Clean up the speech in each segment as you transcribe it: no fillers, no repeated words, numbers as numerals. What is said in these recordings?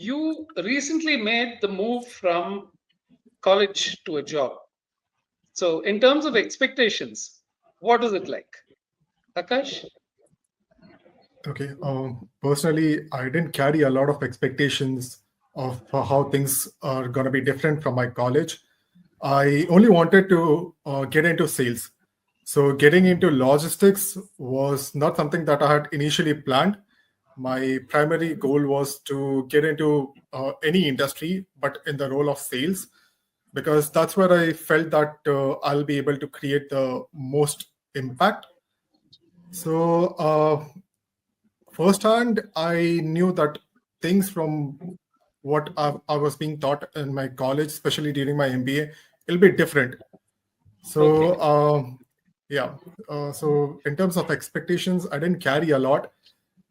You recently made the move from college to a job. So, in terms of expectations, what is it like? Akash? Okay. Personally, I didn't carry a lot of expectations of how things are going to be different from my college. I only wanted to get into sales. So, getting into logistics was not something that I had initially planned. My primary goal was to get into any industry, but in the role of sales, because that's where I felt that I'll be able to create the most impact. So, firsthand, I knew that things from what I was being taught in my college, especially during my MBA, it'll be different. So, Okay. yeah. So, in terms of expectations, I didn't carry a lot,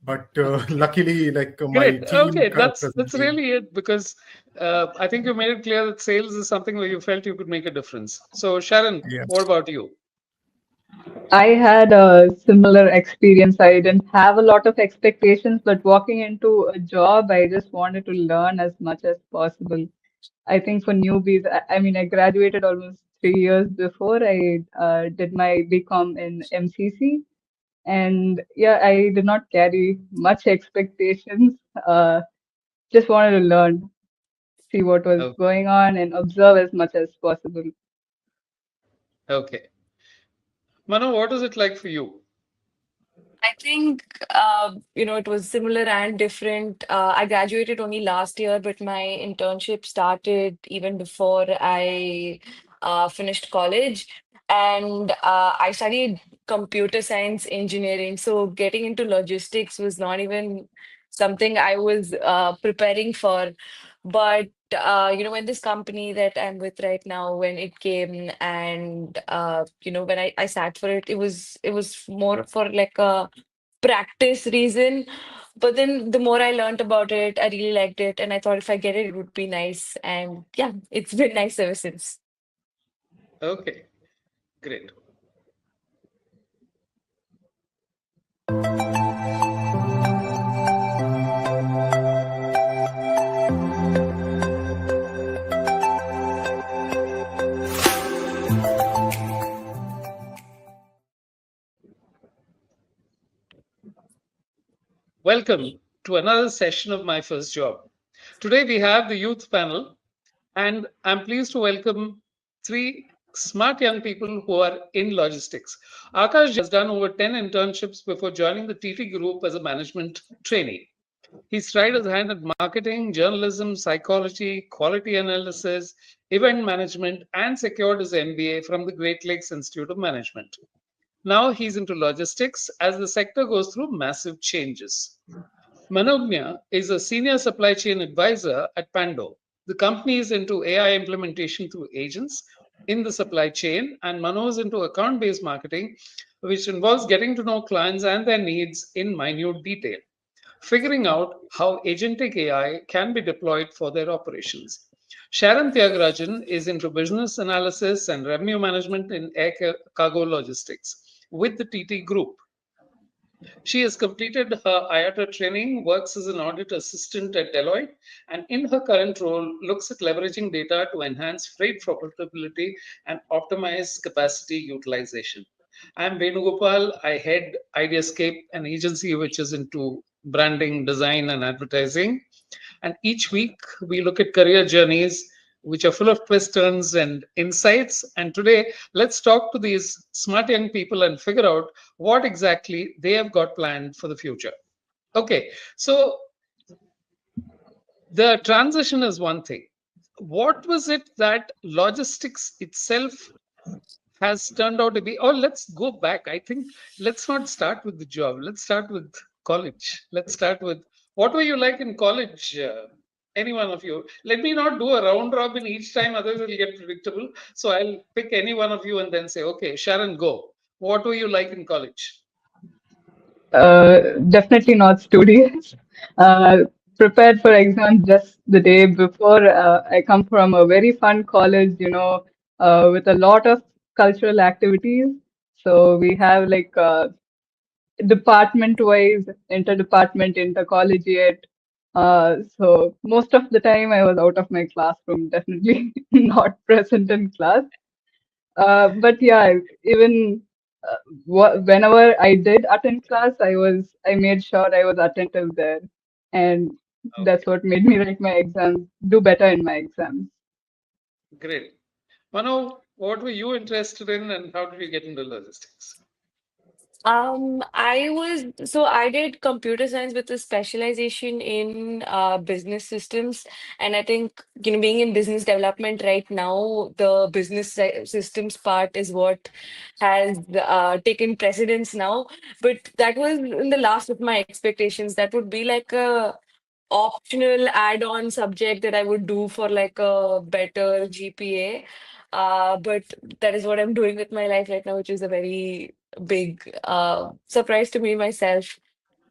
but Okay. luckily, like my Great. team Okay, kind of that's presented. really it because I think you made it clear that sales is something where you felt you could make a difference. So, Sharon, what Yes. about you? I had a similar experience. I didn't have a lot of expectations, but walking into a job, I just wanted to learn as much as possible. I think for newbies, I mean, I graduated almost 3 years before I did my BCom in MCC. And yeah, I did not carry much expectations. Just wanted to learn, see what was Oh, going on, and observe as much as possible. okay. Mano, what is it like for you? I think, it was similar and different. I graduated only last year, but my internship started even before I finished college. And I studied computer science engineering. So getting into logistics was not even something I was preparing for. But when this company that I'm with right now, when it came and when I sat for it, it was more for like a practice reason. But then the more I learned about it, I really liked it, and I thought if I get it, it would be nice. And yeah, it's been nice ever since. Okay, great. Welcome to another session of My First Job. Today we have the youth panel, and I'm pleased to welcome three smart young people who are in logistics. Akash has done over 10 internships before joining the TT Group as a management trainee. He's tried his hand at marketing, journalism, psychology, quality analysis, event management, and secured his MBA from the Great Lakes Institute of Management. Now he's into logistics as the sector goes through massive changes. Manognya is a senior supply chain advisor at Pando. The company is into AI implementation through agents in the supply chain, and Mano is into account based marketing, which involves getting to know clients and their needs in minute detail, figuring out how agentic AI can be deployed for their operations. Sharon Tyagarajan is into business analysis and revenue management in cargo logistics with the TT Group. She has completed her IATA training, works as an audit assistant at Deloitte, and in her current role, looks at leveraging data to enhance freight profitability and optimize capacity utilization. I'm Venugopal. I head Ideascape, an agency which is into branding, design, and advertising. And each week we look at career journeys which are full of twists, turns, and insights. And today, let's talk to these smart young people and figure out what exactly they have got planned for the future. Okay, so the transition is one thing. What was it that logistics itself has turned out to be? Oh, let's go back. I think let's not start with the job. Let's start with college. Let's start with what were you like in college? Any one of you. Let me not do a round robin each time, otherwise it'll get predictable. So I'll pick any one of you and then say, okay, Sharon, go. What were you like in college? Definitely not studious. Uh, Prepared for exams just the day before. I come from a very fun college, with a lot of cultural activities. So we have like department-wise, interdepartment, intercollegiate. So most of the time I was out of my classroom, definitely not present in class. But yeah, even whenever I did attend class, I made sure I was attentive there, and that's Okay, what made me write my exams, do better in my exams. great. Mano, what were you interested in and how did you get into logistics? I did computer science with a specialization in business systems. And I think, being in business development right now, the systems part is what has taken precedence now. But that was in the last of my expectations. That would be like a optional add-on subject that I would do for like a better GPA. But that is what I'm doing with my life right now, which is a very big surprise to me myself.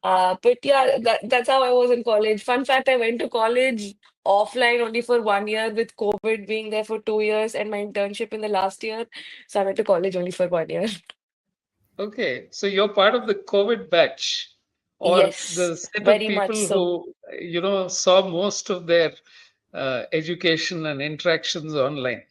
But yeah, that's how I was in college. Fun fact, I went to college offline only for 1 year with COVID being there for 2 years and my internship in the last year. So I went to college only for 1 year. Okay, so you're part of the COVID batch or Yes, the set of very much people so. who, saw most of their education and interactions online.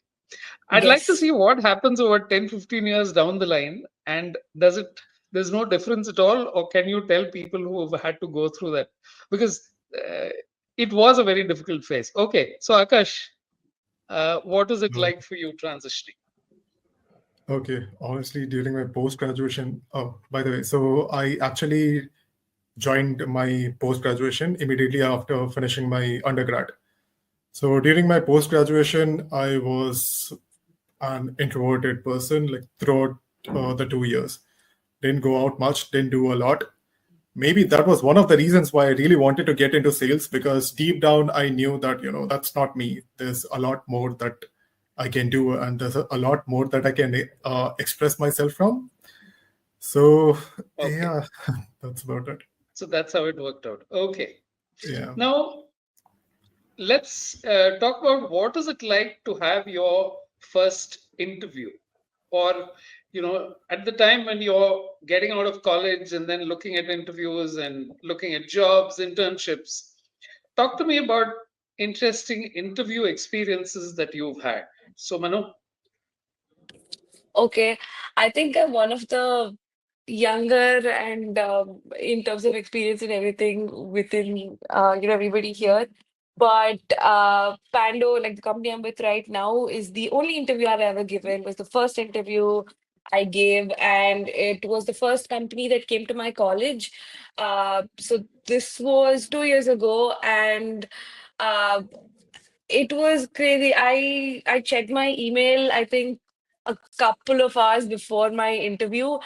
I'd like to Yes. see what happens over 10, 15 years down the line. And there's no difference at all? Or can you tell people who have had to go through that? Because it was a very difficult phase. Okay, so Akash, what was it Uh, like for you transitioning? okay, honestly, during my post graduation, by the way, so I actually joined my post graduation immediately after finishing my undergrad. So during my post graduation, I was an introverted person, like throughout the 2 years. Didn't go out much, didn't do a lot. Maybe that was one of the reasons why I really wanted to get into sales, because deep down I knew that, that's not me. There's a lot more that I can do, and there's a lot more that I can express myself from. So, Okay, yeah, that's about it. so that's how it worked out. Okay, Yeah. now let's talk about what is it like to have your first interview, or at the time when you're getting out of college and then looking at interviews and looking at jobs, internships. Talk to me about interesting interview experiences that you've had. So Manu. Okay. I think I'm one of the younger and in terms of experience and everything within everybody here. But Pando, like the company I'm with right now, is the only interview I've ever given. Was the first interview I gave, and it was the first company that came to my college. So this was 2 years ago, and uh, it was crazy. I checked my email, I think a couple of hours before my interview,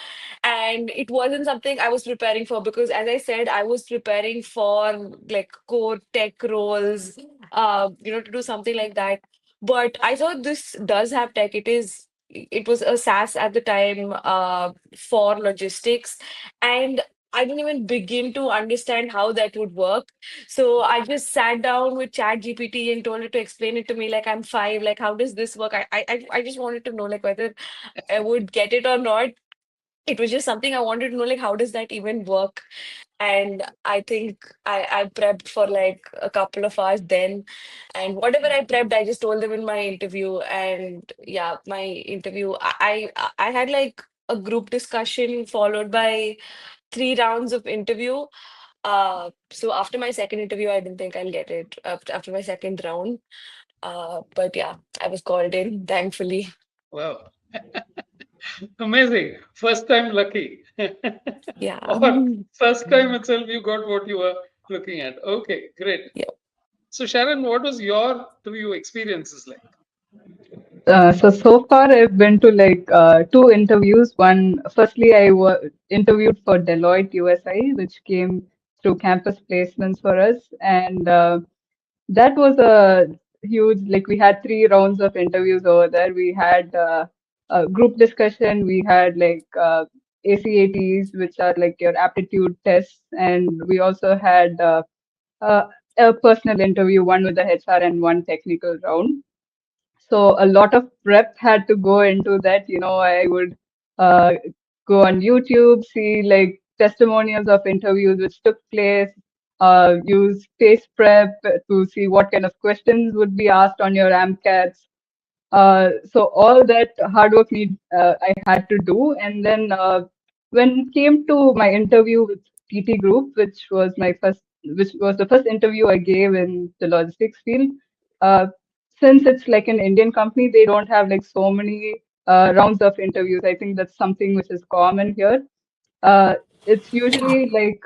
and it wasn't something I was preparing for because, as I said, I was preparing for like core tech roles, to do something like that. But I thought this does have tech. It was a SaaS at the time, for logistics, and I didn't even begin to understand how that would work. So I just sat down with Chat GPT and told it to explain it to me like I'm five, like how does this work? I just wanted to know like whether I would get it or not. It was just something I wanted to know, like how does that even work? And I think I prepped for like a couple of hours then. And whatever I prepped, I just told them in my interview. And yeah, my interview, I had like a group discussion followed by 3 rounds of interview. So after my second interview, I didn't think I'll get it after my second round. But yeah, I was called in, thankfully. Wow. Amazing. First time lucky. Yeah. Or first time itself you got what you were looking at. Okay, great. Yeah. So Sharon, what was your interview experiences like? So far I've been to like two interviews. Firstly, interviewed for Deloitte USI, which came through campus placements for us, and that was a huge. Like we had 3 rounds of interviews over there. We had a group discussion. We had like ACATs, which are like your aptitude tests, and we also had uh, a personal interview, one with the HR and one technical round. So a lot of prep had to go into that. I would uh, go on YouTube, see like testimonials of interviews which took place, use taste prep to see what kind of questions would be asked on your AMCATs. So all that hard work I had to do. And then when it came to my interview with TT Group, which was the first interview I gave in the logistics field, uh, since it's like an Indian company, they don't have like so many rounds of interviews. I think that's something which is common here. Uh, it's usually like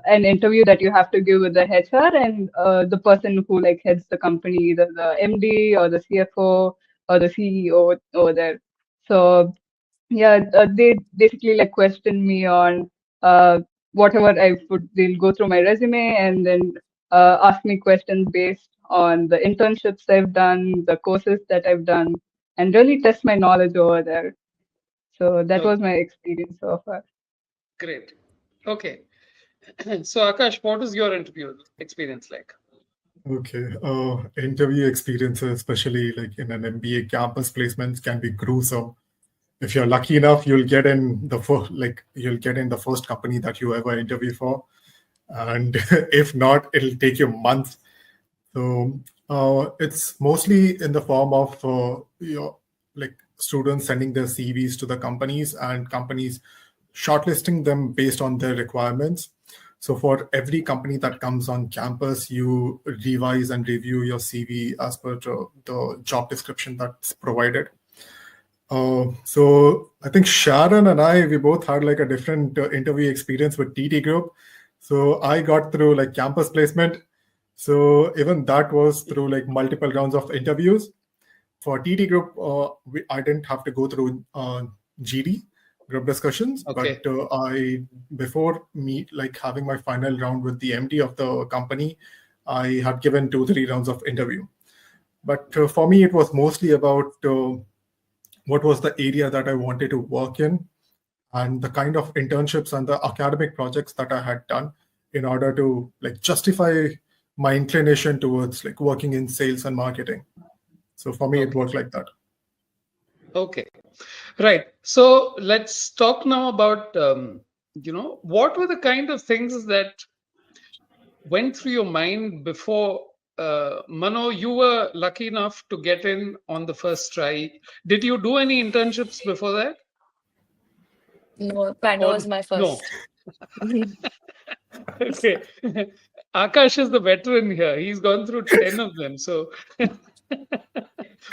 an interview that you have to give with the HR and the person who like heads the company, either the MD or the CFO or the CEO over there. So yeah, they basically like question me on whatever they'll go through my resume and then ask me questions based on the internships I've done, the courses that I've done, and really test my knowledge over there. So that was my experience so far. Great. Okay. So, Akash, what is your interview experience like? Okay. Interview experiences, especially like in an MBA campus placements, can be gruesome. If you're lucky enough, you'll get in the first company that you ever interview for, and if not, it'll take you months. So it's mostly in the form of your like students sending their CVs to the companies and companies shortlisting them based on their requirements. So for every company that comes on campus, you revise and review your CV as per the job description that's provided. So I think Sharon and we both had like a different interview experience with TT Group. So I got through like campus placement. So even that was through like multiple rounds of interviews. For TT Group, I didn't have to go through GD group discussions, Okay. but before me like having my final round with the MD of the company, I had given 2-3 rounds of interview. But for me, it was mostly about what was the area that I wanted to work in and the kind of internships and the academic projects that I had done in order to like justify my inclination towards like working in sales and marketing. So for me, it worked like that. Okay. Right. So let's talk now about, what were the kind of things that went through your mind before Mano, you were lucky enough to get in on the first try. Did you do any internships before that? No, Pando Or was my no? first. Okay. Akash is the veteran here. He's gone through 10 of them. So,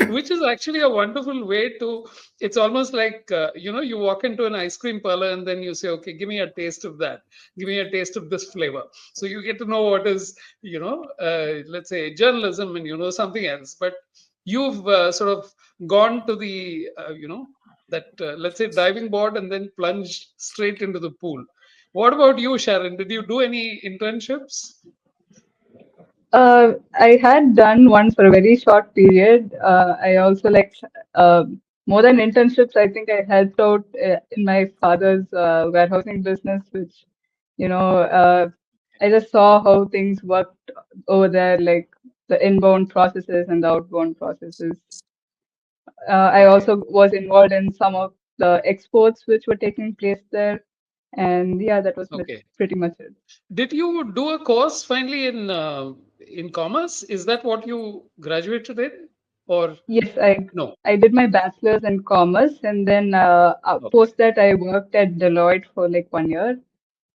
which is actually a wonderful way to, it's almost like, you walk into an ice cream parlor and then you say, okay, give me a taste of that. Give me a taste of this flavor. So you get to know what is, let's say journalism and, something else. But you've sort of gone to the, that, let's say diving board and then plunged straight into the pool. What about you, Sharon? Did you do any internships? I had done one for a very short period. I also like uh, more than internships. I think I helped out in my father's warehousing business, which you know, I just saw how things worked over there, like the inbound processes and the outbound processes. I Okay. also was involved in some of the exports which were taking place there, and yeah, that was Okay. pretty much it. Did you do a course finally in commerce? Is that what you graduated in, or Yes, no? I did my bachelor's in commerce, and then Okay. post that I worked at Deloitte for like 1 year.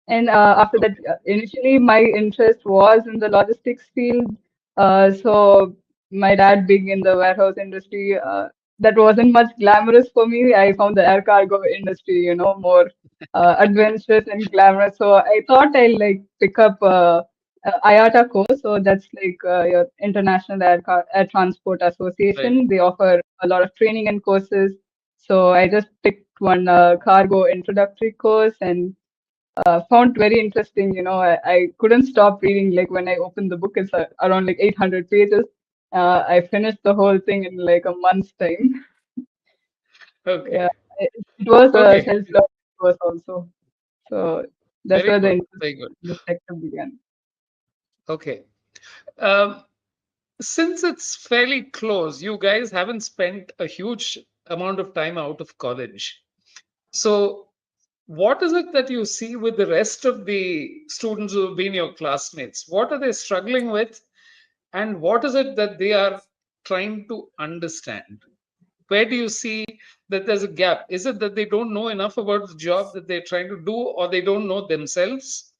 And after that, Okay. initially my interest was in the logistics field. So my dad being in the warehouse industry, that wasn't much glamorous for me. I found the air cargo industry, more adventurous and glamorous. So I thought I'll like pick up IATA course. So that's like your International Air Transport Right. Association. They offer a lot of training and courses. So I just picked one cargo introductory course and found very interesting. I couldn't stop reading. Like when I opened the book, it's around like 800 pages. I finished the whole thing in like a month's time. Yeah, Okay. it was a Okay. self-learning course also. So that's Very where the good. interest Very good. in the sector began. Okay. Um, since it's fairly close, you guys haven't spent a huge amount of time out of college. So what is it that you see with the rest of the students who have been your classmates? What are they struggling with? And what is it that they are trying to understand? Where do you see that there's a gap? Is it that they don't know enough about the job that they're trying to do, or they don't know themselves,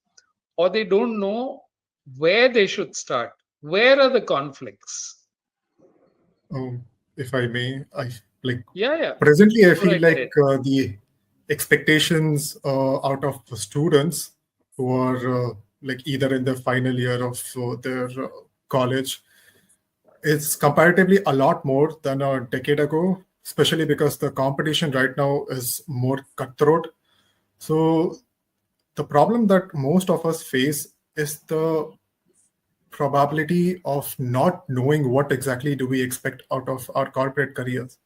or they don't know where they should start? Where are the conflicts? If I may, I like Yeah. presently I Go feel right like ahead. the expectations out of the students who are like either in the final year of their college is comparatively a lot more than a decade ago, especially because the competition right now is more cutthroat. So the problem that most of us face is the probability of not knowing what exactly do we expect out of our corporate careers.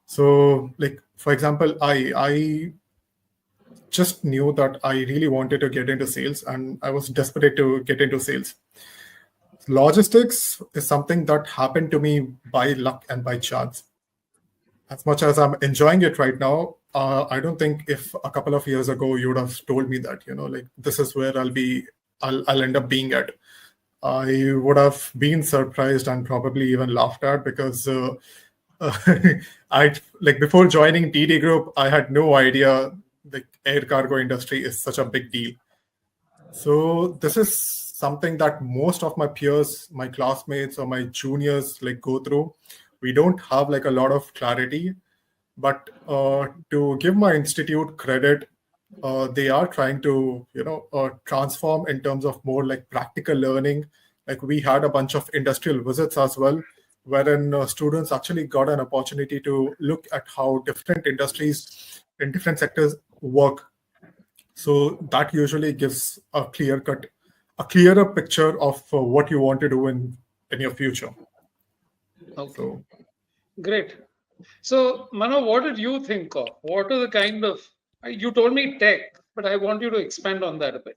So like for example, I just knew that I really wanted to get into sales and I was desperate to get into sales. Logistics is something that happened to me by luck and by chance. As much as I'm enjoying it right now, I don't think if a couple of years ago you would have told me that, like this is where I'll end up being at. I would have been surprised and probably even laughed at because uh, I like before joining TD Group, I had no idea the air cargo industry is such a big deal. So this is something that most of my peers, my classmates, or my juniors like go through. We don't have like a lot of clarity, but to give my institute credit, they are trying to transform in terms of more like practical learning. Like we had a bunch of industrial visits as well, wherein students actually got an opportunity to look at how different industries in different sectors work. So that usually gives a clearer picture of what you want to do in your future. Okay, So great. So, Mano, what did you think of? What are the kind of, you told me tech, but I want you to expand on that a bit.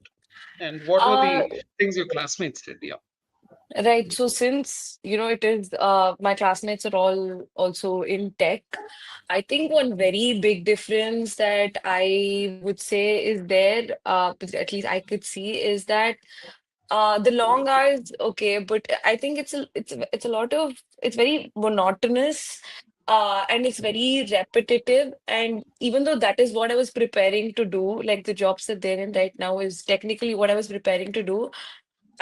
And what were Uh, the things your classmates did? Yeah. right. So since, it is my classmates are all also in tech, I think one very big difference that I would say is there, at least I could see, is that the long hours, okay, but I think it's a lot of it's very monotonous, and it's very repetitive. And even though that is what I was preparing to do, like the jobs that they're in right now is technically what I was preparing to do.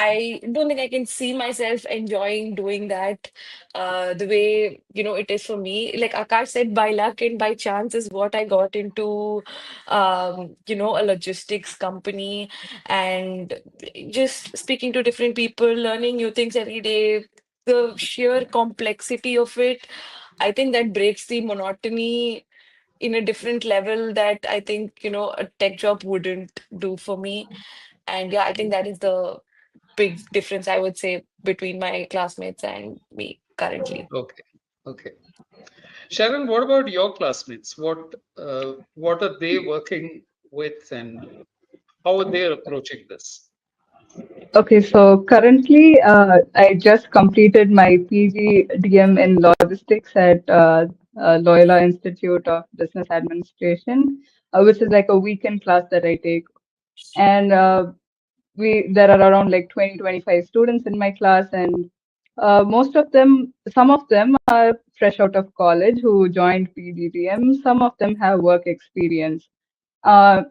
I don't think I can see myself enjoying doing that the way, it is for me. Like Akash said, by luck and by chance is what I got into, a logistics company, and just speaking to different people, learning new things every day, the sheer complexity of it. I think that breaks the monotony in a different level that I think, a tech job wouldn't do for me. And yeah, I think that is the big difference, I would say, between my classmates and me currently. Okay. Okay. Sharon, what about your classmates? What are they working with, and how are they approaching this? Okay, so currently, I just completed my PGDM in logistics at Loyola Institute of Business Administration, which is like a weekend class that I take. And there are around like 20-25 students in my class, and some of them are fresh out of college who joined PGDM. Some of them have work experience. Uh,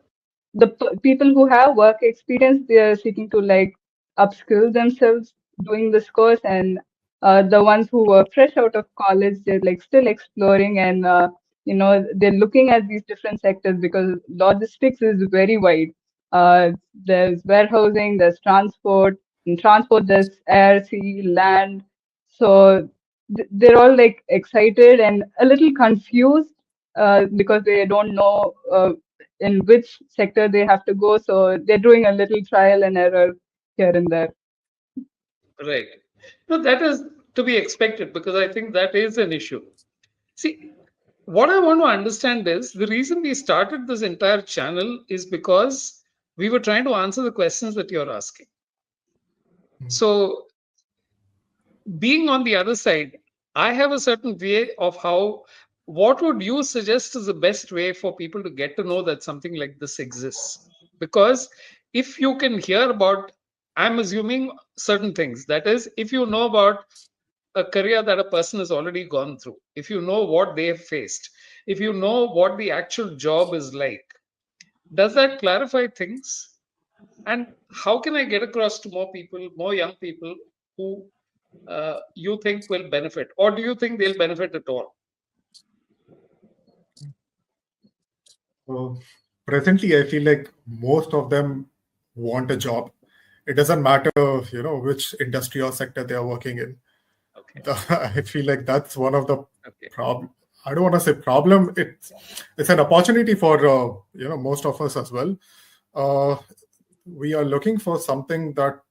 people who have work experience, they are seeking to like upskill themselves doing this course, and the ones who were fresh out of college, they're like still exploring, and they're looking at these different sectors because logistics is very wide. There's warehousing, there's transport, in transport there's air, sea, land. So they're all like excited and a little confused because they don't know in which sector they have to go. So they're doing a little trial and error here and there. Right. No, that is to be expected because I think that is an issue. See, what I want to understand is the reason we started this entire channel is because we were trying to answer the questions that you're asking. So, being on the other side, I have a certain way of how what would you suggest is the best way for people to get to know that something like this exists? Because if you can hear about, I'm assuming certain things. That is, if you know about a career that a person has already gone through, if you know what they have faced, if you know what the actual job is like, does that clarify things? And how can I get across to more people, more young people who you think will benefit? Or do you think they'll benefit at all? Uh, Presently, I feel like most of them want a job. It doesn't matter, which industry or sector they are working in. Okay. I feel like that's one of the Okay. problem. I don't want to say problem. It's an opportunity for most of us as well. We are looking for something that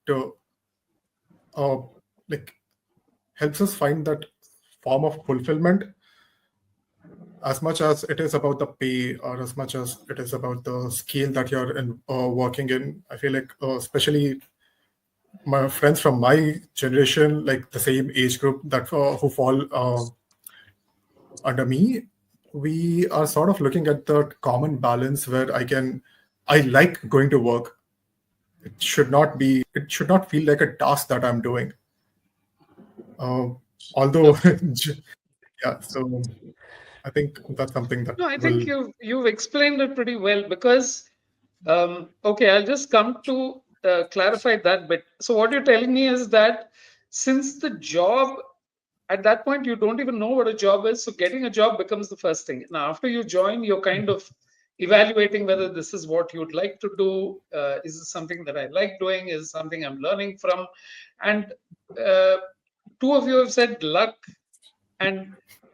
like helps us find that form of fulfillment, as much as it is about the pay or as much as it is about the skill that you're working in. I feel like especially my friends from my generation, like the same age group that who fall under me, we are sort of looking at the common balance where I like going to work. It should not feel like a task that I'm doing. Although, yeah, so I think that's something that No, I will. think you've explained it pretty well because okay, I'll just come to clarify that bit. So what you're telling me is that since the job at that point you don't even know what a job is, so getting a job becomes the first thing. Now after you join, you're kind of evaluating whether this is what you'd like to do. Is this something that I like doing? Is it something I'm learning from? And two of you have said luck, and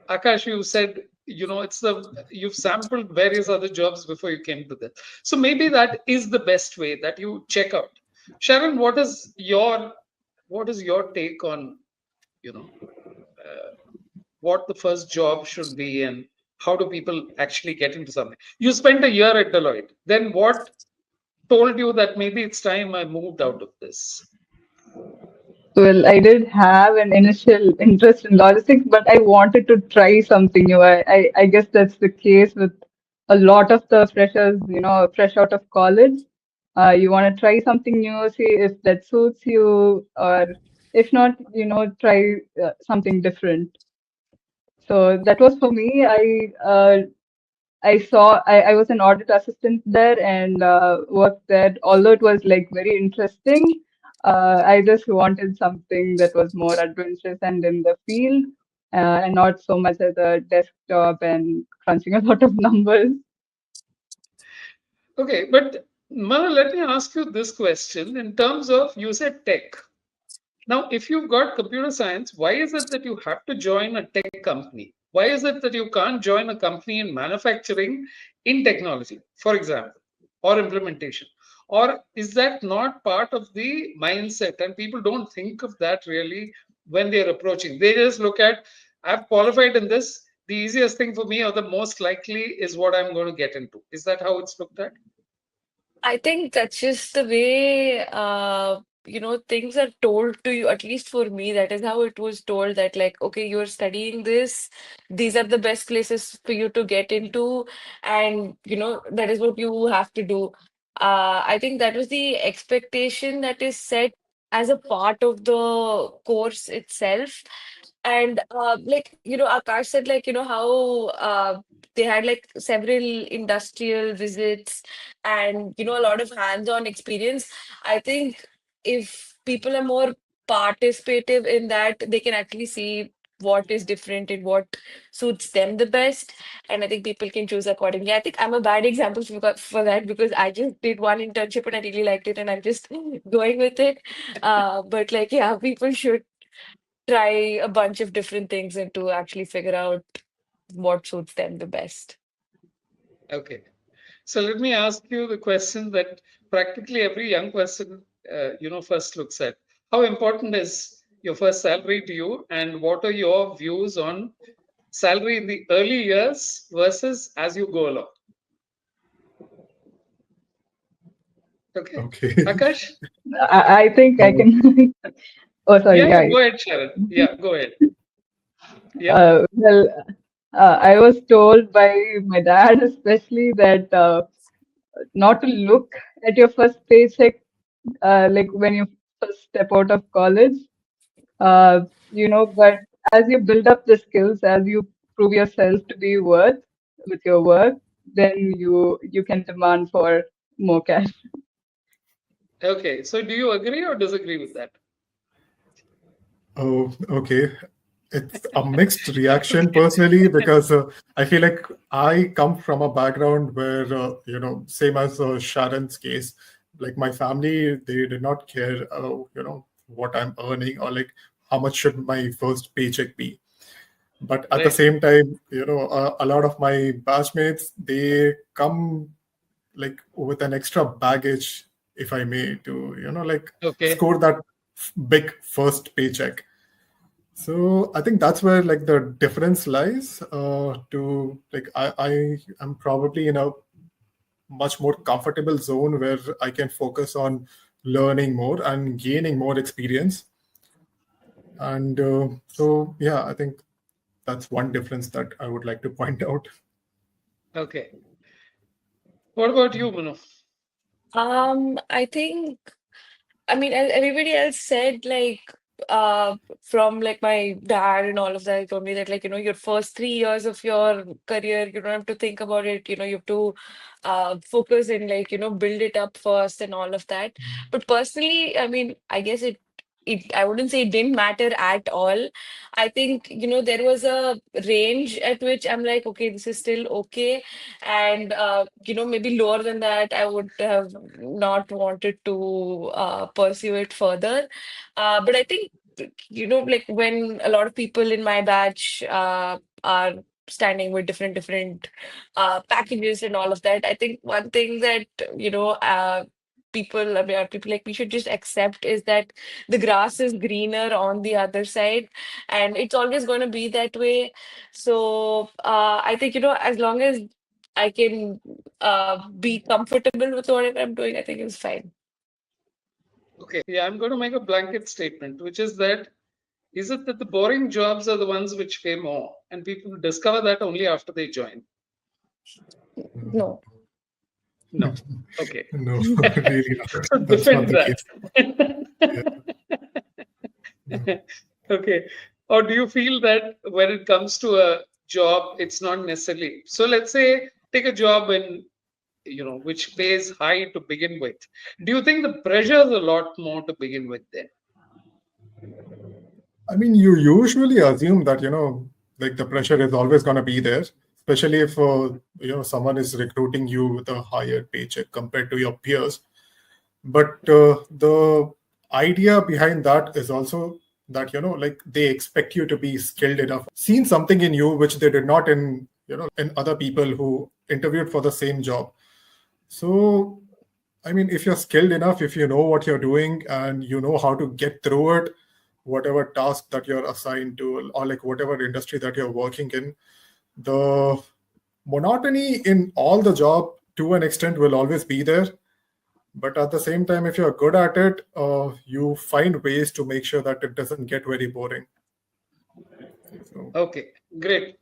Akash, you said, you've sampled various other jobs before you came to this. So maybe that is the best way that you check out. Sharon, what is your take on, what the first job should be and how do people actually get into something? You spent a year at Deloitte. Then what told you that maybe it's time I moved out of this? Well, I did have an initial interest in logistics, but I wanted to try something new. I guess that's the case with a lot of the freshers, fresh out of college. You want to try something new, see if that suits you, or if not, try something different. So that was for me. I was an audit assistant there and worked there. Although it was like very interesting, I just wanted something that was more adventurous and in the field, and not so much as a desktop and crunching a lot of numbers. Okay, but Mano, let me ask you this question in terms of you said tech. Now, if you've got computer science, why is it that you have to join a tech company? Why is it that you can't join a company in manufacturing in technology, for example, or implementation? Or is that not part of the mindset? And people don't think of that really when they're approaching. They just look at, I've qualified in this. The easiest thing for me or the most likely is what I'm going to get into. Is that how it's looked at? I think that's just the way things are told to you, at least for me. That is how it was told that, like, okay, you're studying this, these are the best places for you to get into, and that is what you have to do. I think that was the expectation that is set as a part of the course itself. And Akash said, like, how they had like several industrial visits and a lot of hands-on experience. I think if people are more participative in that, they can actually see what is different and what suits them the best. And I think people can choose accordingly. I think I'm a bad example for that because I just did one internship and I really liked it and I'm just going with it. But like, yeah, people should try a bunch of different things and to actually figure out what suits them the best. Okay. So let me ask you the question that practically every young person, first looks at. How important is your first salary to you, and what are your views on salary in the early years versus as you go along? Okay, Okay. Akash. I think I Uh, can. Oh, sorry. Yeah, Yeah. go ahead, Sharon. Yeah, go ahead. Yeah. Well, I was told by my dad especially that not to look at your first paycheck like when you first step out of college, but as you build up the skills, as you prove yourself to be worth with your work, then you can demand for more cash. Okay, so do you agree or disagree with that? Oh, okay. It's a mixed reaction personally because I feel like I come from a background where, same as Sharon's case, like my family, they did not care, what I'm earning or like how much should my first paycheck be. But at the Right. same time, a lot of my batchmates, they come like with an extra baggage, if I may, to, like Okay. score that big first paycheck. So I think that's where like the difference lies. To like I am probably in a much more comfortable zone where I can focus on learning more and gaining more experience. And so yeah, I think that's one difference that I would like to point out. Okay. What about you, Manu? I think, I mean, as everybody else said, like, from like my dad and all of that told me that, like, your first 3 years of your career, you don't have to think about it, you have to focus and, like, build it up first and all of that. But personally, I mean, I guess I wouldn't say it didn't matter at all. I think, there was a range at which I'm like, okay, this is still okay. And, maybe lower than that, I would have not wanted to pursue it further. But I think, like when a lot of people in my batch are standing with different packages and all of that, I think one thing that, people like we should just accept is that the grass is greener on the other side, and it's always going to be that way. So I think, as long as I can be comfortable with whatever I'm doing, I think it's fine. Okay. Yeah, I'm going to make a blanket statement, which is that is it that the boring jobs are the ones which pay more, and people discover that only after they join? No. No. Okay. No, really not. So That's not defend the case. Yeah. that. Okay. Or do you feel that when it comes to a job, it's not necessarily? So let's say take a job in, which pays high to begin with. Do you think the pressure is a lot more to begin with then? I mean, you usually assume that, like the pressure is always going to be there, especially if, someone is recruiting you with a higher paycheck compared to your peers. But the idea behind that is also that, like they expect you to be skilled enough, seen something in you which they did not in, in other people who interviewed for the same job. So, I mean, if you're skilled enough, if you know what you're doing and you know how to get through it, whatever task that you're assigned to, or like whatever industry that you're working in, the monotony in all the job to an extent will always be there. But at the same time, if you're good at it, you find ways to make sure that it doesn't get very boring. So, Okay, great.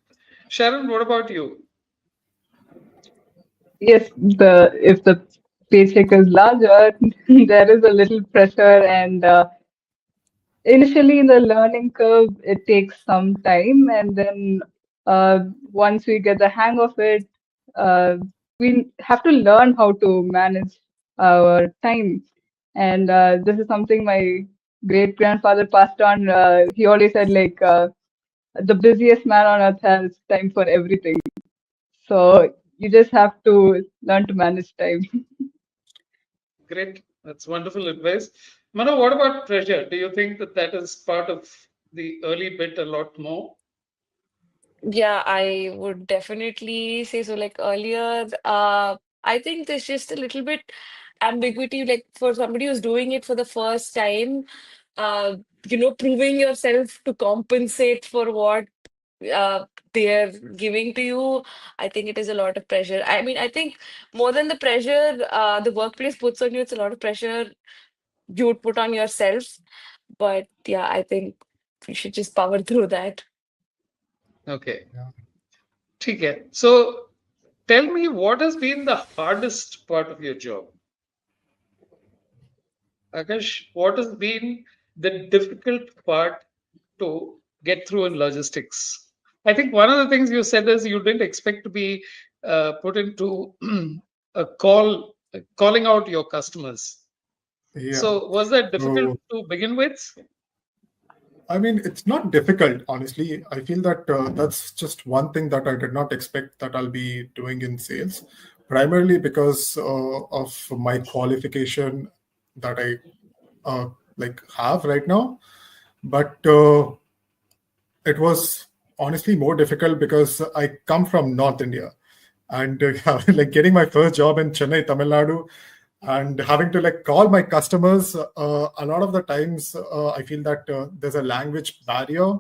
Sharon, what about you? Yes, the if the paycheck is larger, there is a little pressure, and initially in the learning curve, it takes some time, and then once we get the hang of it, we have to learn how to manage our time. And this is something my great grandfather passed on. He always said, like, the busiest man on earth has time for everything. So you just have to learn to manage time. Great. That's wonderful advice. Mano, what about pressure? Do you think that that is part of the early bit a lot more? Yeah, I would definitely say so. Like earlier, I think there's just a little bit ambiguity, like for somebody who's doing it for the first time, uh, proving yourself to compensate for what uh, they're giving to you. I think it is a lot of pressure. I mean, I think more than the pressure the workplace puts on you, it's a lot of pressure you would put on yourself. But yeah, I think you should just power through that. Okay. yeah. ठीक है. So tell me, what has been the hardest part of your job? Akash, what has been the difficult part to get through in logistics? I think one of the things you said is you didn't expect to be put into calling out your customers. Yeah. So was that difficult So to begin with? I mean, it's not difficult, honestly. I feel that that's just one thing that I did not expect that I'll be doing in sales, primarily because of my qualification that I like have right now. But it was honestly more difficult because I come from North India, and like getting my first job in Chennai, Tamil Nadu, and having to like call my customers. A lot of the times, I feel that there's a language barrier.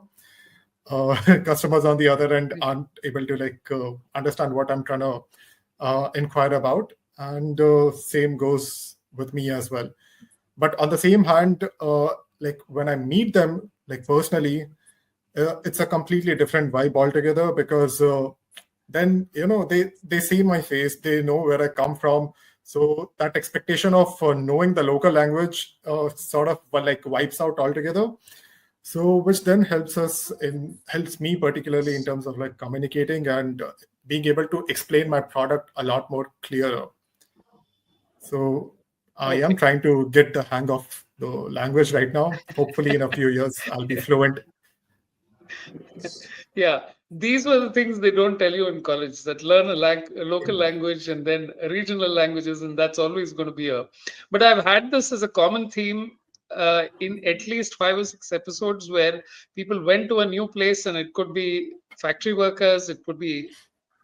Customers on the other end aren't able to like understand what I'm trying to inquire about, and same goes with me as well. But on the same hand, like when I meet them like personally, it's a completely different vibe altogether because then they see my face, they know where I come from, so that expectation of knowing the local language sort of like wipes out altogether. So which then helps me particularly in terms of like communicating and being able to explain my product a lot more clearer. So I am Okay. trying to get the hang of the language right now. Hopefully in a few years I'll be fluent. Yeah, these were the things they don't tell you in college, that learn a local language and then regional languages, and that's always going to be a. But I've had this as a common theme in at least 5 or 6 episodes where people went to a new place, and it could be factory workers, it could be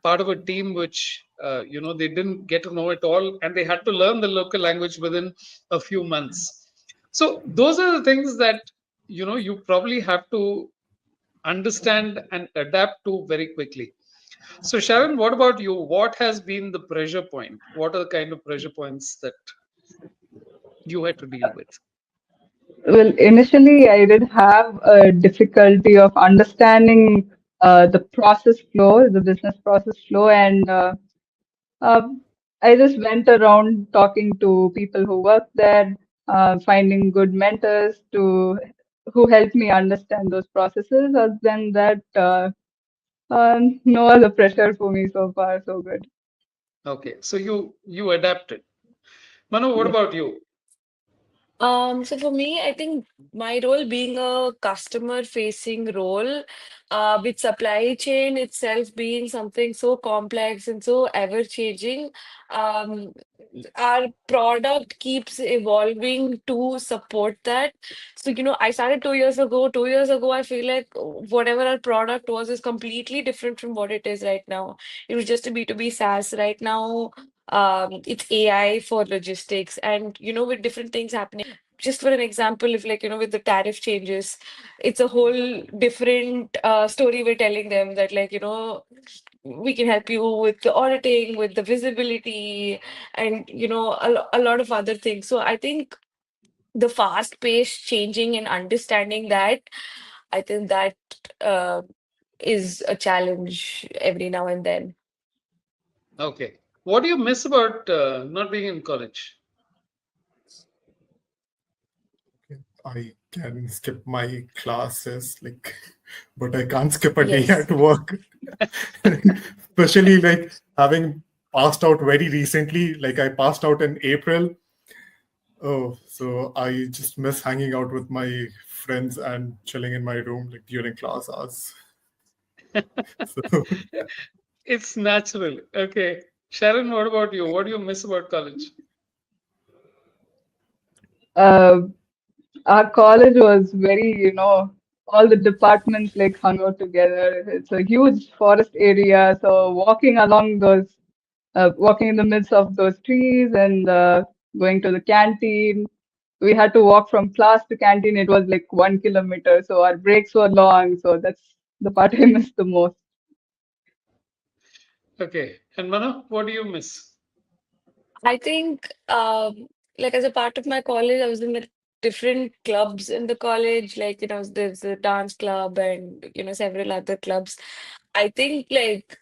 part of a team which they didn't get to know at all, and they had to learn the local language within a few months. So those are the things that you probably have to understand and adapt to very quickly. So, Sharon, what about you? What has been the pressure point? What are the kind of pressure points that you had to deal with? Well, initially, I did have a difficulty of understanding the process flow, the business process flow, and I just went around talking to people who work there, finding good mentors to who helped me understand those processes. Other than that, no other pressure for me so far. So good. Okay, so you adapted. Manu, what Yes. about you? So for me, I think my role being a customer facing role, with supply chain itself being something so complex and so ever changing, um, our product keeps evolving to support that. So, I started 2 years ago. 2 years ago, I feel like whatever our product was is completely different from what it is right now. It was just a B2B SaaS. Right now, it's AI for logistics, and with different things happening. Just for an example, if like with the tariff changes, it's a whole different story we're telling them, that like we can help you with the auditing, with the visibility, and a lot of other things. So I think the fast paced changing and understanding that, I think that uh, is a challenge every now and then. Okay, what do you miss about not being in college? I can skip my classes, like, but I can't skip a day Yes. at work. Especially like having passed out very recently, like I passed out in April. Oh, so I just miss hanging out with my friends and chilling in my room like during class hours. So It's natural. Okay, Sharon, what about you? What do you miss about college? Uh, our college was very, all the departments like hung out together. It's a huge forest area, so walking in the midst of those trees and going to the canteen. We had to walk from class to canteen. It was like 1 kilometer, so our breaks were long. So that's the part I miss the most. Okay, and Manu, what do you miss? I think, like as a part of my college, I was in the different clubs in the college. Like, there's a dance club and, several other clubs. I think like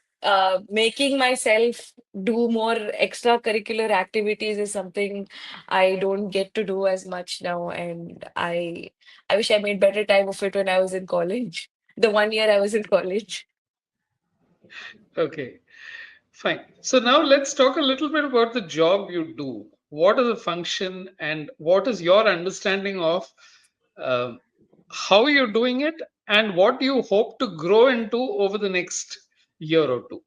making myself do more extracurricular activities is something I don't get to do as much now, and I wish I made better time of it when I was in college. The 1 year I was in college. Okay, fine. So now let's talk a little bit about the job you do. What is the function, and what is your understanding of um how you're doing it, and what do you hope to grow into over the next year or two?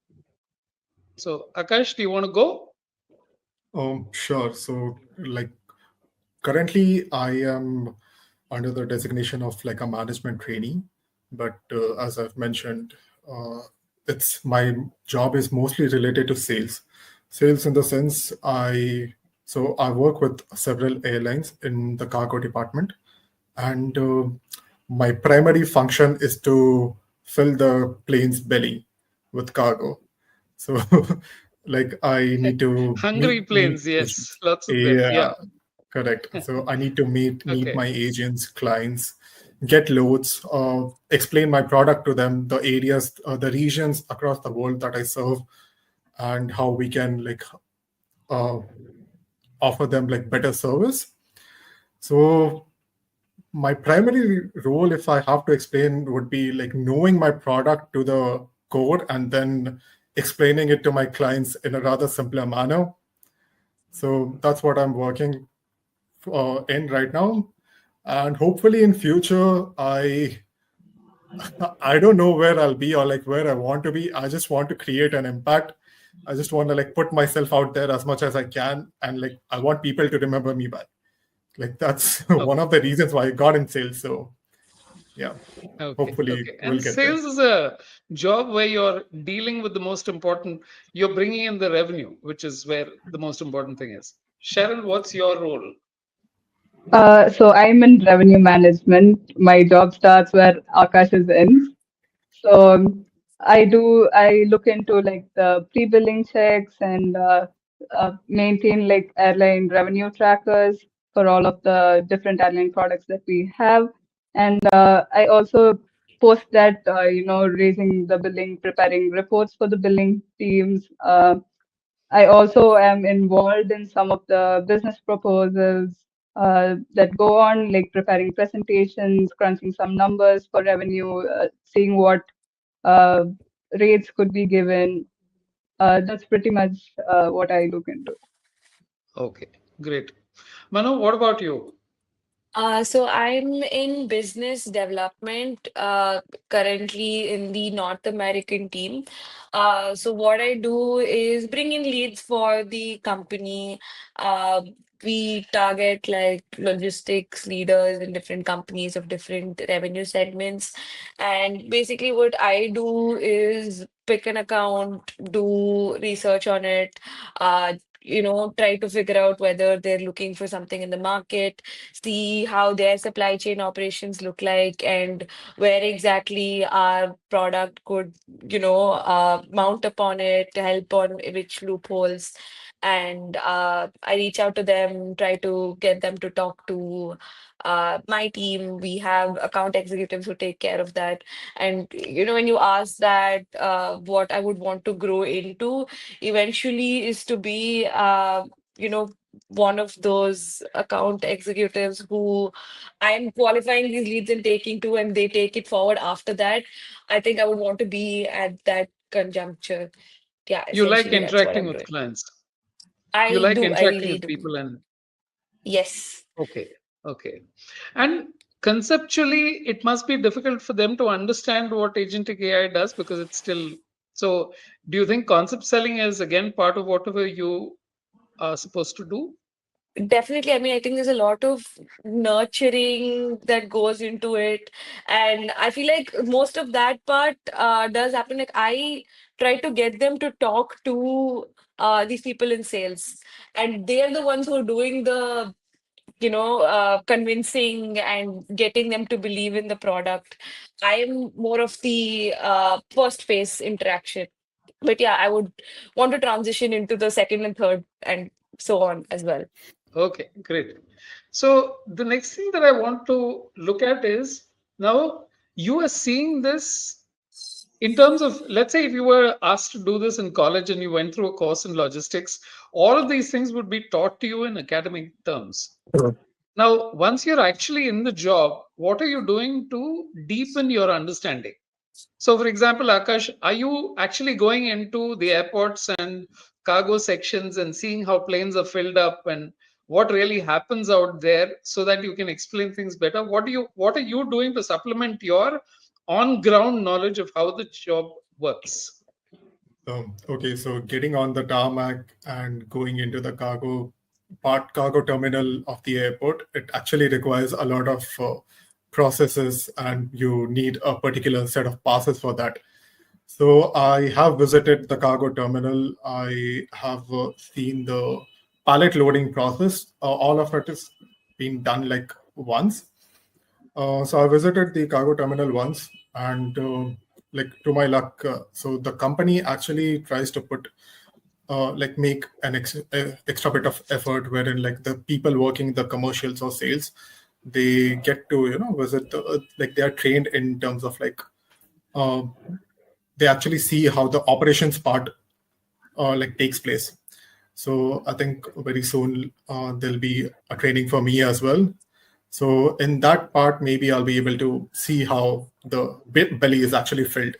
So, Akash, do you want to go? Sure. So, like, currently, I am under the designation of like a management trainee, but as I've mentioned, uh, it's my job is mostly related to sales. Sales in the sense I work with several airlines in the cargo department, and my primary function is to fill the plane's belly with cargo. So, like, I need to Hungry meet planes, yes, agents. lots of them. Yeah, Yeah. correct. So I need to meet Okay. my agents, clients, get loads, explain my product to them, the areas, the regions across the world that I serve, and how we can like uh, offer them like better service. So my primary role, if I have to explain, would be like knowing my product to the core and then explaining it to my clients in a rather simpler manner. So that's what I'm working in right now, and hopefully in future I don't know where I'll be or like where I want to be. I just want to create an impact. I just want to like put myself out there as much as I can, and like I want people to remember me by. Like that's one Okay. of the reasons why I got in sales. So yeah, Okay. hopefully Okay. we'll And get there. sales is a job where you're dealing with the most important, you're bringing in the revenue, which is where the most important thing is. Sharon, what's your role? So I'm in revenue management. My job starts where Akash is in. So I look into like the pre-billing checks and maintain like airline revenue trackers for all of the different airline products that we have. And I also post that, raising the billing, preparing reports for the billing teams. I also am involved in some of the business proposals that go on, like preparing presentations, crunching some numbers for revenue, seeing what uh, rates could be given. That's pretty much what I look into. Okay. Great. Manu, what about you? So I'm in business development, currently in the North American team. So what I do is bring in leads for the company. Uh, we target like logistics leaders in different companies of different revenue segments. And basically what I do is pick an account, do research on it, try to figure out whether they're looking for something in the market, see how their supply chain operations look like, and where exactly our product could, mount upon it, help on which loopholes. And I reach out to them, try to get them to talk to my team. We have account executives who take care of that. And, when you ask that, what I would want to grow into eventually is to be, you know, one of those account executives who I'm qualifying these leads and taking to, and they take it forward after that. I think I would want to be at that conjuncture. Yeah, You like essentially, that's what interacting I'm with doing. clients. You I like do. I interacting really with do. people and Yes. okay. Okay. And conceptually, it must be difficult for them to understand what agentic AI does because it's still so. Do you think concept selling is again part of whatever you are supposed to do? Definitely. I mean, I think there's a lot of nurturing that goes into it. And I feel like most of that part does happen. Like, I try to get them to talk to these people in sales. And they're the ones who are doing the, convincing and getting them to believe in the product. I am more of the first phase interaction. But yeah, I would want to transition into the second and third and so on as well. Okay, great. So the next thing that I want to look at is now you are seeing this in terms of, let's say, if you were asked to do this in college and you went through a course in logistics, all of these things would be taught to you in academic terms. Now, once you're actually in the job, what are you doing to deepen your understanding? So, for example, Akash, are you actually going into the airports and cargo sections and seeing how planes are filled up and what really happens out there so that you can explain things better? What are you doing to supplement your on-ground knowledge of how the job works? Okay, so getting on the tarmac and going into the cargo terminal of the airport, it actually requires a lot of processes, and you need a particular set of passes for that. So I have visited the cargo terminal. I have seen the pallet loading process. All of it is been done like once. So I visited the cargo terminal once, and like to my luck, so the company actually tries to put like make an extra bit of effort, wherein like the people working the commercials or sales, they get to visit like they are trained in terms of like uh, they actually see how the operations part like takes place. So I think very soon there'll be a training for me as well. So in that part, maybe I'll be able to see how the belly is actually filled.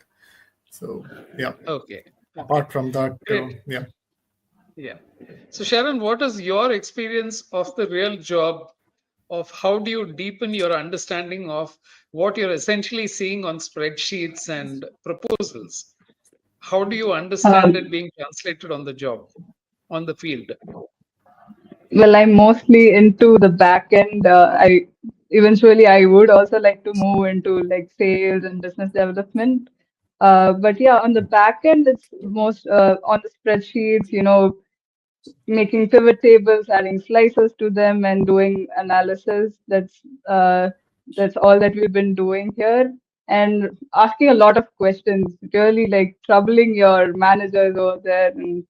So yeah. Okay. Apart from that, Great. yeah. Yeah. So, Sharon, what is your experience of the real job of how do you deepen your understanding of what you're essentially seeing on spreadsheets and proposals? How do you understand it Um, being translated on the job, on the field? well, I'm mostly into the back end. I eventually I would also like to move into like sales and business development. But yeah, on the back end, it's most on the spreadsheets, making pivot tables, adding slices to them, and doing analysis. That's all that we've been doing here, and asking a lot of questions, really like troubling your managers over there, and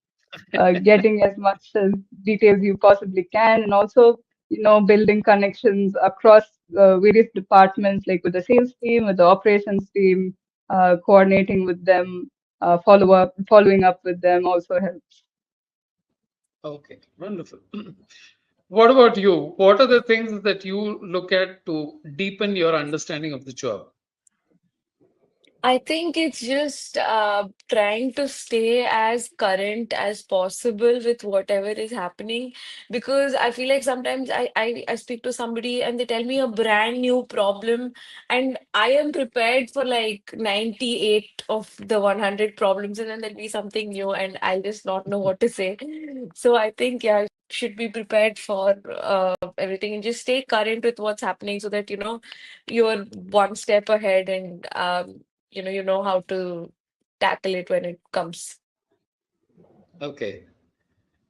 getting as much as details you possibly can, and also building connections across various departments, like with the sales team, with the operations team, coordinating with them, following up with them also helps. Okay, wonderful. What about you? What are the things that you look at to deepen your understanding of the job? I think it's just trying to stay as current as possible with whatever is happening, because I feel like sometimes I speak to somebody and they tell me a brand new problem, and I am prepared for like 98 of the 100 problems, and then there'll be something new and I'll just not know what to say. So I think, yeah, should be prepared for everything and just stay current with what's happening so that you're one step ahead, and you know how to tackle it when it comes. Okay.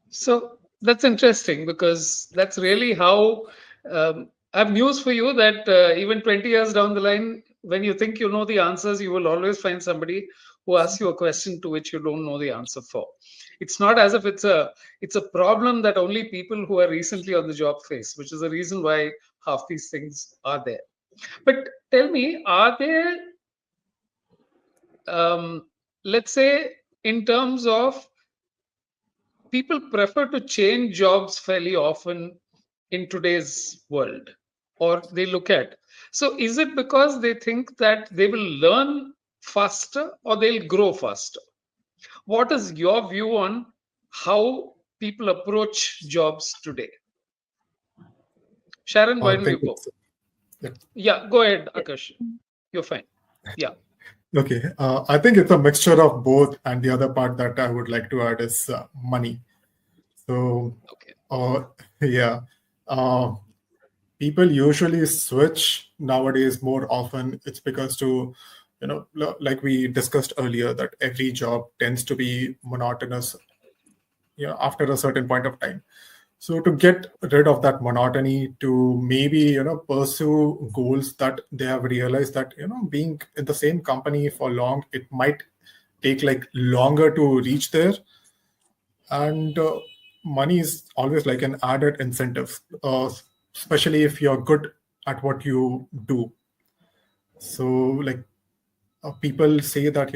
So that's interesting because that's really how I have news for you that even 20 years down the line, when you think you know the answers, you will always find somebody who asks you a question to which you don't know the answer for. It's not as if it's a problem that only people who are recently on the job face, which is the reason why half these things are there. But tell me, are there, let's say, in terms of people prefer to change jobs fairly often in today's world, or they look at. So, is it because they think that they will learn faster or they'll grow faster? What is your view on how people approach jobs today? Sharon, why I don't you think go? it's yeah. Yeah, go ahead, Akash. You're fine. Yeah. Okay. I think it's a mixture of both, and the other part that I would like to add is money. So, Okay. uh, yeah, uh, people usually switch nowadays more often. It's because like we discussed earlier, that every job tends to be monotonous, after a certain point of time. So to get rid of that monotony, to maybe pursue goals that they have realized that being in the same company for long, it might take like longer to reach there. And money is always like an added incentive, especially if you're good at what you do. So like people say that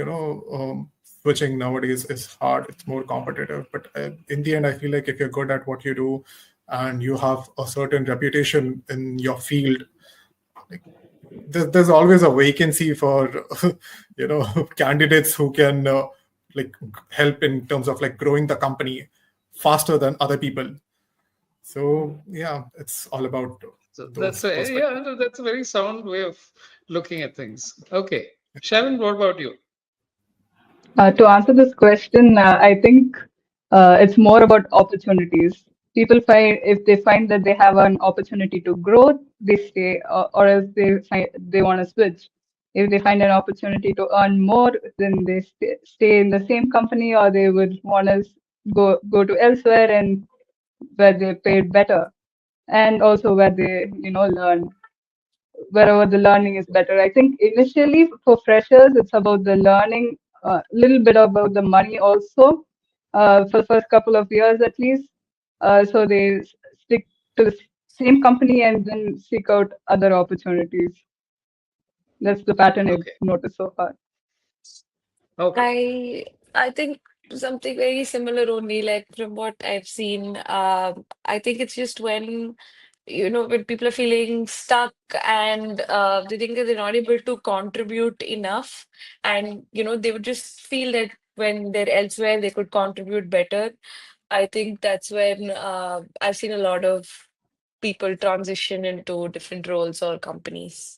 switching nowadays is hard, it's more competitive, but in the end I feel like if you're good at what you do and you have a certain reputation in your field, like, there's always a vacancy for candidates who can like help in terms of like growing the company faster than other people. So yeah, it's all about So those perspectives. that's a very sound way of looking at things. Okay, Sharon, what about you? To answer this question, I think it's more about opportunities. People find if they find that they have an opportunity to grow, they stay, or else they want to switch. If they find an opportunity to earn more, then they stay in the same company, or they would want to go to elsewhere and where they paid better, and also where they learn wherever the learning is better. I think initially for freshers, it's about the learning, a little bit about the money also, for the first couple of years at least. So they stick to the same company and then seek out other opportunities. That's the pattern I've Okay, noticed so far. okay, I think something very similar only, like from what I've seen. I think it's just when when people are feeling stuck and they think that they're not able to contribute enough, and they would just feel that when they're elsewhere they could contribute better. I think that's when I've seen a lot of people transition into different roles or companies.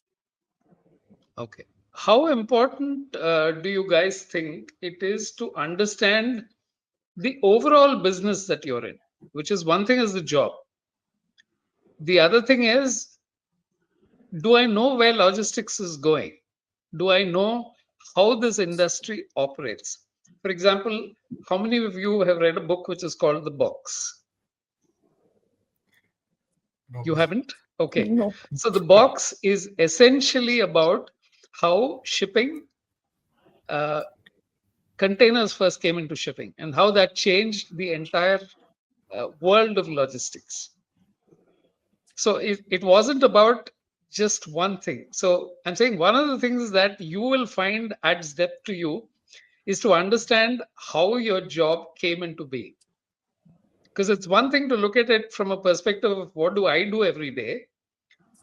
okay. How important do you guys think it is to understand the overall business that you're in? Which is one thing is the job. The other thing is, do I know where logistics is going? Do I know how this industry operates? For example, how many of you have read a book which is called The Box? No. You haven't? Okay. No. So The Box is essentially about how shipping containers first came into shipping and how that changed the entire world of logistics. So it wasn't about just one thing. So I'm saying one of the things that you will find adds depth to you is to understand how your job came into being. Because it's one thing to look at it from a perspective of what do I do every day,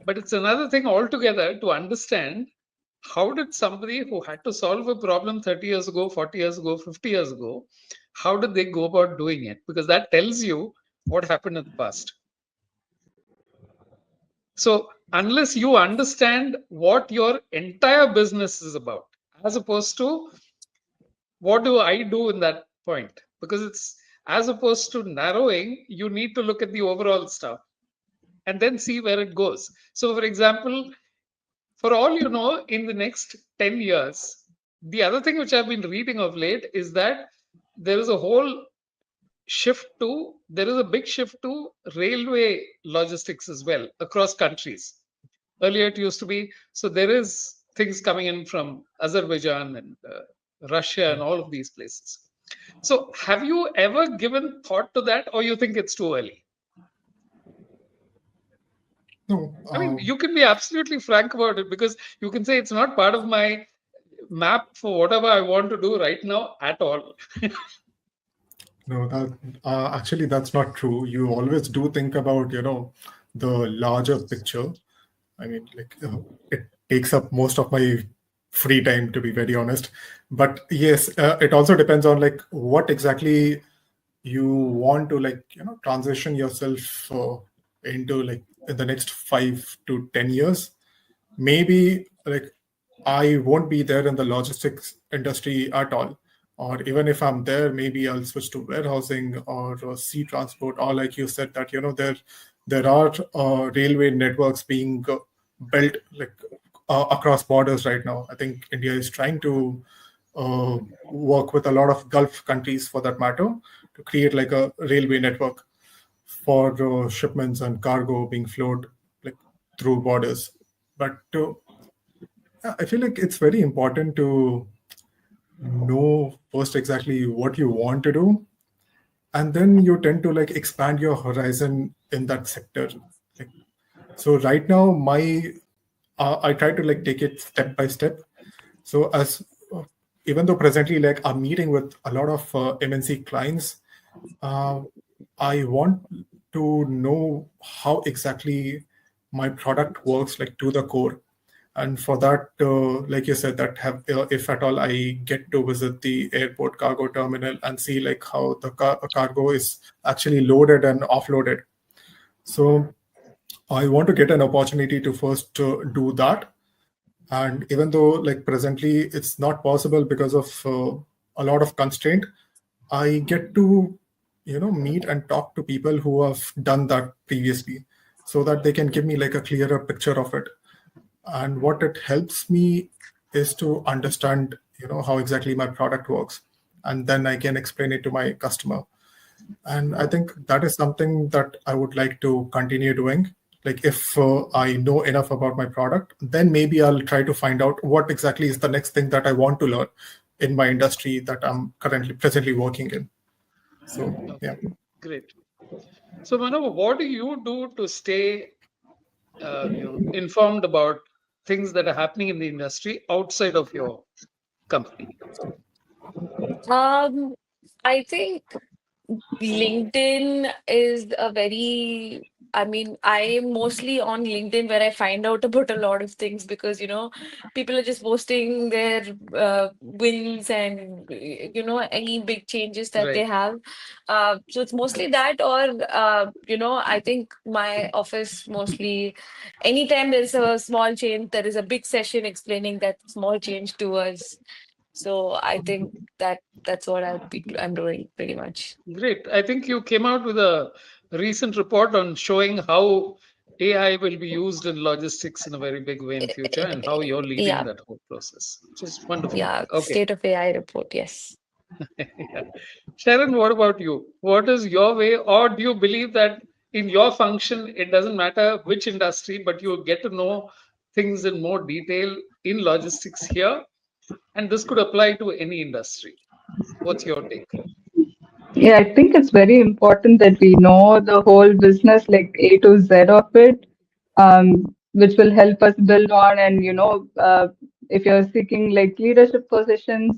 but it's another thing altogether to understand how did somebody who had to solve a problem 30 years ago, 40 years ago, 50 years ago, how did they go about doing it? Because that tells you what happened in the past. So unless you understand what your entire business is about, as opposed to what do I do in that point, because it's as opposed to narrowing, you need to look at the overall stuff and then see where it goes. So, for example, for all you know, in the next 10 years, the other thing which I've been reading of late is that there is a whole there is a big shift to railway logistics as well across countries. Earlier it used to be, so there is things coming in from Azerbaijan and Russia and all of these places. So have you ever given thought to that, or you think it's too early? No, I mean, you can be absolutely frank about it, because you can say it's not part of my map for whatever I want to do right now at all. no, that actually that's not true. You always do think about, the larger picture. I mean, like it takes up most of my free time, to be very honest. But yes, it also depends on like what exactly you want to like, transition yourself into like in the next 5 to 10 years. Maybe like I won't be there in the logistics industry at all. Or even if I'm there, maybe I'll switch to warehousing or sea transport. Or like you said, that there are railway networks being built like across borders right now. I think India is trying to work with a lot of Gulf countries, for that matter, to create like a railway network for shipments and cargo being flowed like through borders. But I feel like it's very important to know first exactly what you want to do, and then you tend to like expand your horizon in that sector. Like, so right now, my I try to like take it step by step. So as even though presently like I'm meeting with a lot of MNC clients, uh, I want to know how exactly my product works like to the core. And for that, like you said, that have if at all I get to visit the airport cargo terminal and see like how the cargo is actually loaded and offloaded. So I want to get an opportunity to first do that. And even though like presently it's not possible because of a lot of constraint, I get to meet and talk to people who have done that previously, so that they can give me like a clearer picture of it. And what it helps me is to understand how exactly my product works, and then I can explain it to my customer. And I think that is something that I would like to continue doing. Like if I know enough about my product, then maybe I'll try to find out what exactly is the next thing that I want to learn in my industry that I'm presently working in. So yeah. Okay, great. So, Mano, what do you do to stay, informed about things that are happening in the industry outside of your company? Um, I think LinkedIn is a very, I mean, I am mostly on LinkedIn where I find out about a lot of things because, people are just posting their wins and, any big changes that they Right. have. So it's mostly that, or, I think my office mostly, anytime there's a small change, there is a big session explaining that small change to us. So I think that's what I'm doing pretty much. Great. I think you came out with a recent report on showing how AI will be used in logistics in a very big way in future and how you're leading Yeah, that whole process, which is wonderful. yeah. Okay. State of AI report, yes. Yeah. Sharon, what about you? What is your way, or do you believe that in your function, it doesn't matter which industry, but you get to know things in more detail in logistics here? And this could apply to any industry. What's your take? Yeah, I think it's very important that we know the whole business, like A to Z of it, which will help us build on. And, if you're seeking like leadership positions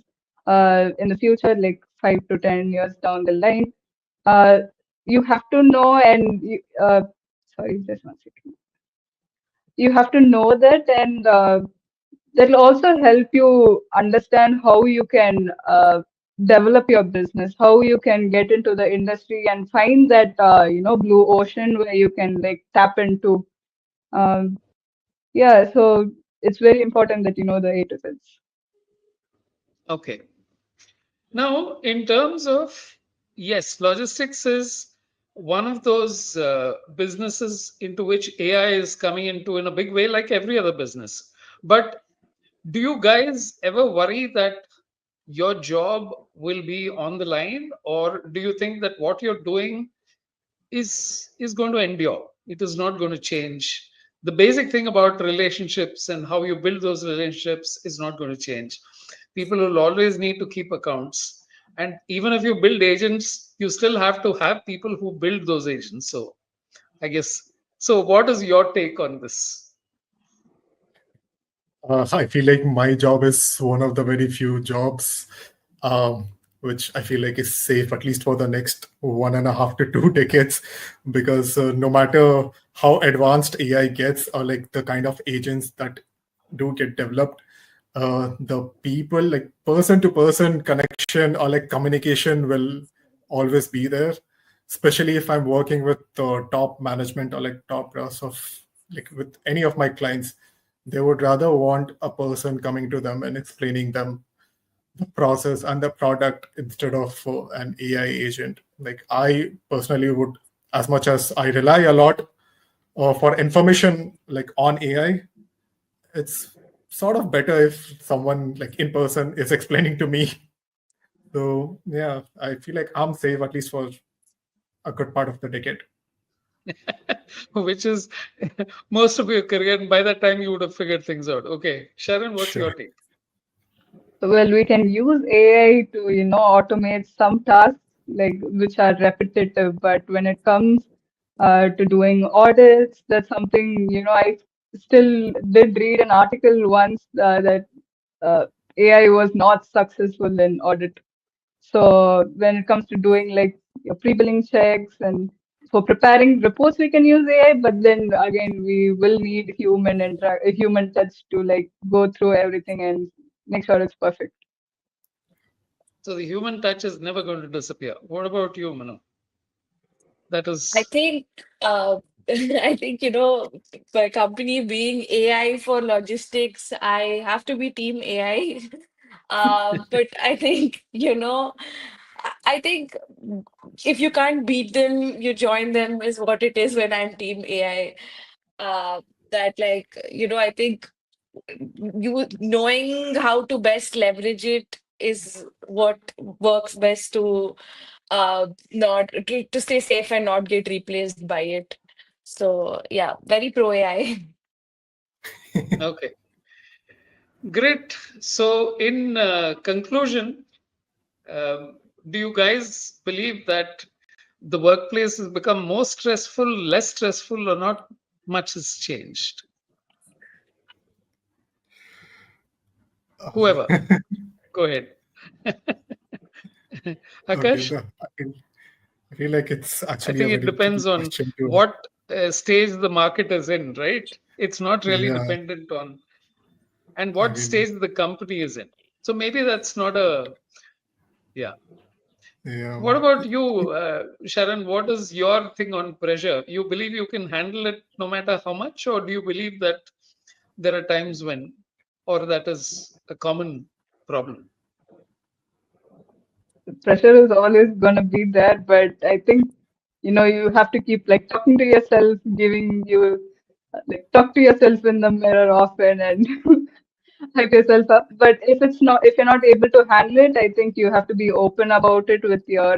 in the future, like 5 to 10 years down the line, uh, you have to know sorry, just 1 second. You have to know that, and that will also help you understand how you can develop your business, how you can get into the industry and find that blue ocean where you can like tap into. Um, yeah, so it's very important that you know the A to Z. Okay. Now, in terms of, yes, logistics is one of those businesses into which AI is coming into in a big way, like every other business. But do you guys ever worry that your job will be on the line, or do you think that what you're doing is going to endure? It is not going to change. The basic thing about relationships and how you build those relationships is not going to change. People will always need to keep accounts, and even if you build agents, you still have to have people who build those agents. So I guess, so what is your take on this? I feel like my job is one of the very few jobs um, which I feel like is safe at least for the next 1.5 to 2 decades, because no matter how advanced AI gets or like the kind of agents that do get developed, the people like person to person connection or like communication will always be there, especially if I'm working with top management or like top brass of like with any of my clients. They would rather want a person coming to them and explaining them the process and the product instead of an AI agent. Like I personally would, as much as I rely a lot for information like on AI, it's sort of better if someone like in person is explaining to me. So yeah, I feel like I'm safe at least for a good part of the decade. Which is most of your career, and by that time you would have figured things out. Okay, Sharon, what's your Sure. take? Well, we can use AI to, automate some tasks like which are repetitive, but when it comes to doing audits, that's something, I still did read an article once that AI was not successful in audit. So when it comes to doing like your pre-billing checks and for preparing reports, we can use AI, but then again, we will need a human touch to like go through everything and make sure it's perfect. So the human touch is never going to disappear. What about you, Manu? That I is think I think my company being AI for logistics, I have to be team AI. But I think I think if you can't beat them, you join them is what it is when I'm team AI. That like I think you knowing how to best leverage it is what works best to not to stay safe and not get replaced by it. So yeah, very pro AI. okay. Great. So, in conclusion, do you guys believe that the workplace has become more stressful, less stressful, or not much has changed? Whoever, go ahead. Okay, Akash, I feel like it's I actually a think it very depends tricky on question to. what stage the market is in, right? It's not really Yeah, dependent on, and I what mean, stage the company is in. So maybe that's not a, yeah. yeah. What about you, Sharon? What is your thing on pressure? You believe you can handle it no matter how much, or do you believe that there are times when, or that is a common problem? Pressure is always gonna be there, but I think you have to keep like talking to yourself, giving you like talk to yourself in the mirror often and hype yourself up. But if you're not able to handle it, I think you have to be open about it with your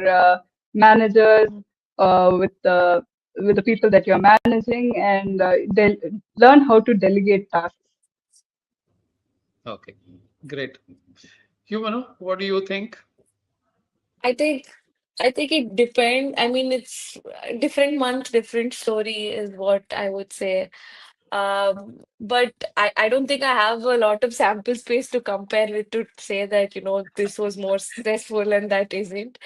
managers, with the people that you're managing, and learn how to delegate tasks. Okay, great. You, Manu, what do you think? I think I think it depends. I mean, it's different month, different story is what I would say. But I don't think I have a lot of sample space to compare with to say that, this was more stressful and that isn't.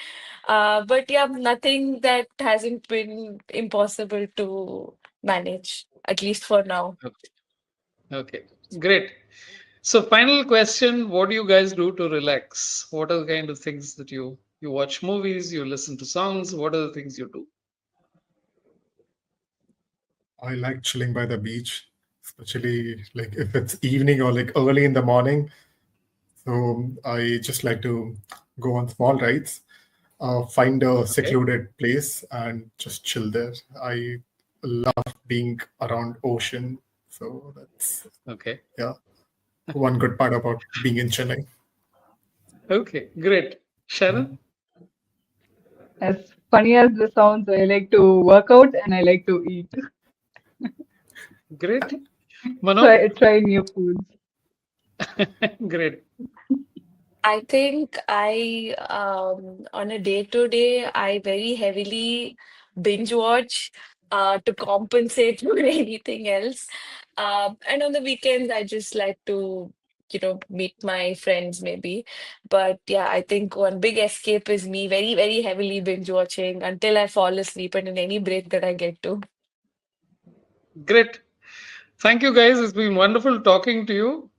But yeah, nothing that hasn't been impossible to manage, at least for now. Okay, okay, great. So, final question: what do you guys do to relax? What are the kind of things that you watch movies, you listen to songs? What are the things you do? I like chilling by the beach, especially like if it's evening or like early in the morning. So I just like to go on small rides, find a Okay, secluded place and just chill there. I love being around ocean. So that's, okay, yeah, one good part about being in Chennai. okay, great. Mhm. Sharon, As funny as this sounds, I like to work out and I like to eat. great. Mano, Try new foods. great. I think on a day-to-day, I very heavily binge watch to compensate for anything else. And on the weekends, I just like to, meet my friends maybe. But yeah, I think one big escape is me very, very heavily binge watching until I fall asleep and in any break that I get to. Great. Thank you, guys. It's been wonderful talking to you.